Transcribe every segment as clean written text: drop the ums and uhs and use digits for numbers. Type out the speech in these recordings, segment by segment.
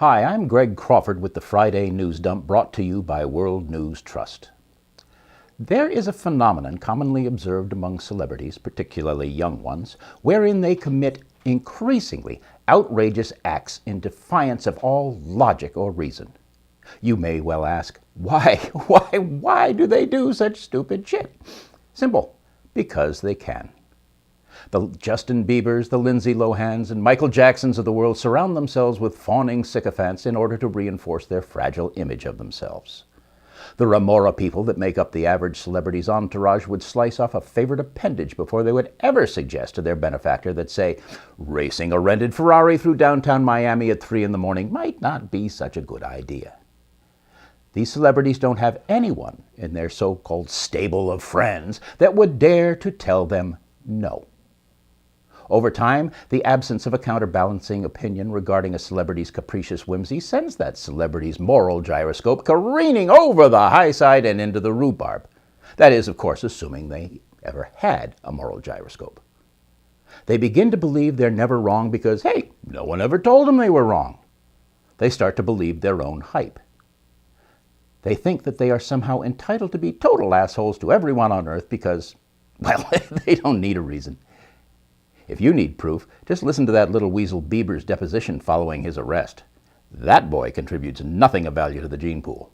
Hi, I'm Greg Crawford with the Friday News Dump, brought to you by World News Trust. There is a phenomenon commonly observed among celebrities, particularly young ones, wherein they commit increasingly outrageous acts in defiance of all logic or reason. You may well ask, why do they do such stupid shit? Simple, because they can. The Justin Biebers, the Lindsay Lohans, and Michael Jacksons of the world surround themselves with fawning sycophants in order to reinforce their fragile image of themselves. The remora people that make up the average celebrity's entourage would slice off a favorite appendage before they would ever suggest to their benefactor that, say, racing a rented Ferrari through downtown Miami at 3 in the morning might not be such a good idea. These celebrities don't have anyone in their so-called stable of friends that would dare to tell them no. Over time, the absence of a counterbalancing opinion regarding a celebrity's capricious whimsy sends that celebrity's moral gyroscope careening over the high side and into the rhubarb. That is, of course, assuming they ever had a moral gyroscope. They begin to believe they're never wrong because, hey, no one ever told them they were wrong. They start to believe their own hype. They think that they are somehow entitled to be total assholes to everyone on earth because, well, they don't need a reason. If you need proof, just listen to that little weasel Bieber's deposition following his arrest. That boy contributes nothing of value to the gene pool.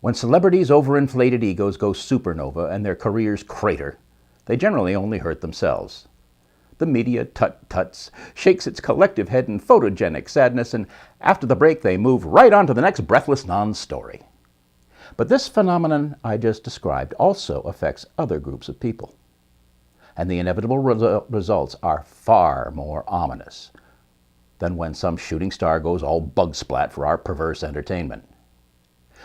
When celebrities' overinflated egos go supernova and their careers crater, they generally only hurt themselves. The media tut-tuts, shakes its collective head in photogenic sadness, and after the break they move right on to the next breathless non-story. But this phenomenon I just described also affects other groups of people. And the inevitable results are far more ominous than when some shooting star goes all bug splat for our perverse entertainment.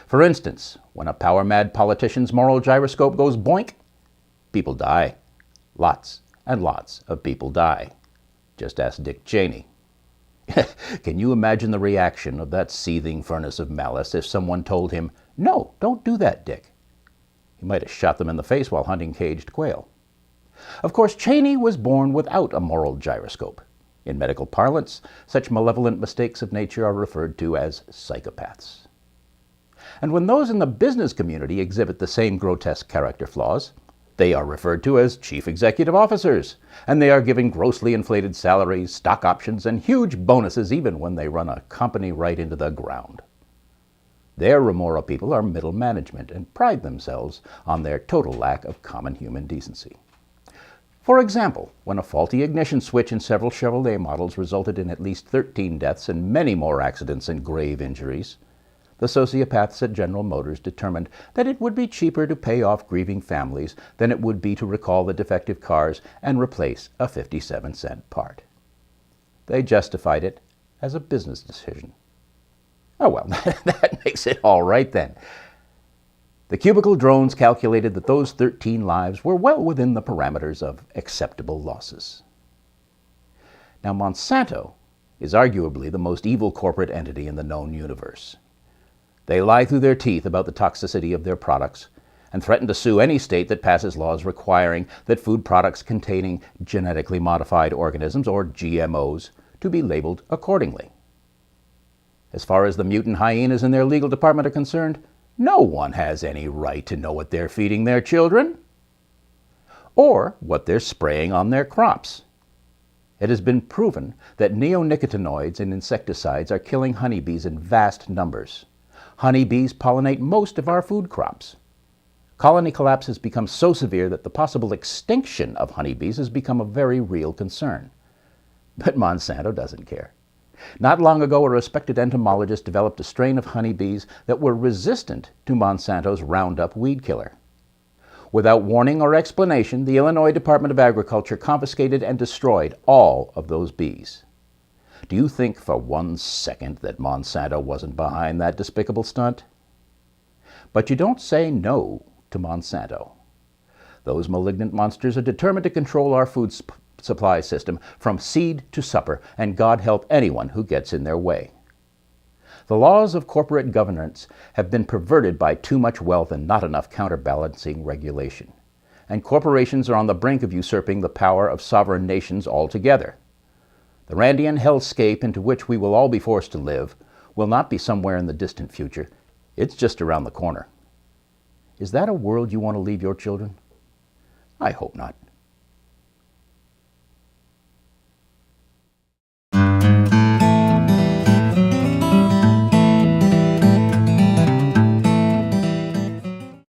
For instance, when a power-mad politician's moral gyroscope goes boink, people die. Lots and lots of people die. Just ask Dick Cheney. Can you imagine the reaction of that seething furnace of malice if someone told him, "No, don't do that, Dick"? He might have shot them in the face while hunting caged quail. Of course, Cheney was born without a moral gyroscope. In medical parlance, such malevolent mistakes of nature are referred to as psychopaths. And when those in the business community exhibit the same grotesque character flaws, they are referred to as chief executive officers, and they are given grossly inflated salaries, stock options, and huge bonuses even when they run a company right into the ground. Their remora people are middle management and pride themselves on their total lack of common human decency. For example, when a faulty ignition switch in several Chevrolet models resulted in at least 13 deaths and many more accidents and grave injuries, the sociopaths at General Motors determined that it would be cheaper to pay off grieving families than it would be to recall the defective cars and replace a 57-cent part. They justified it as a business decision. Oh well, that makes it all right then. The cubicle drones calculated that those 13 lives were well within the parameters of acceptable losses. Now, Monsanto is arguably the most evil corporate entity in the known universe. They lie through their teeth about the toxicity of their products and threaten to sue any state that passes laws requiring that food products containing genetically modified organisms, or GMOs, to be labeled accordingly. As far as the mutant hyenas in their legal department are concerned, no one has any right to know what they're feeding their children or what they're spraying on their crops. It has been proven that neonicotinoids and insecticides are killing honeybees in vast numbers. Honeybees pollinate most of our food crops. Colony collapse has become so severe that the possible extinction of honeybees has become a very real concern. But Monsanto doesn't care. Not long ago, a respected entomologist developed a strain of honeybees that were resistant to Monsanto's Roundup weed killer. Without warning or explanation, the Illinois Department of Agriculture confiscated and destroyed all of those bees. Do you think for 1 second that Monsanto wasn't behind that despicable stunt? But you don't say no to Monsanto. Those malignant monsters are determined to control our food supply system from seed to supper, and God help anyone who gets in their way. The laws of corporate governance have been perverted by too much wealth and not enough counterbalancing regulation. And corporations are on the brink of usurping the power of sovereign nations altogether. The Randian hellscape into which we will all be forced to live will not be somewhere in the distant future. It's just around the corner. Is that a world you want to leave your children? I hope not.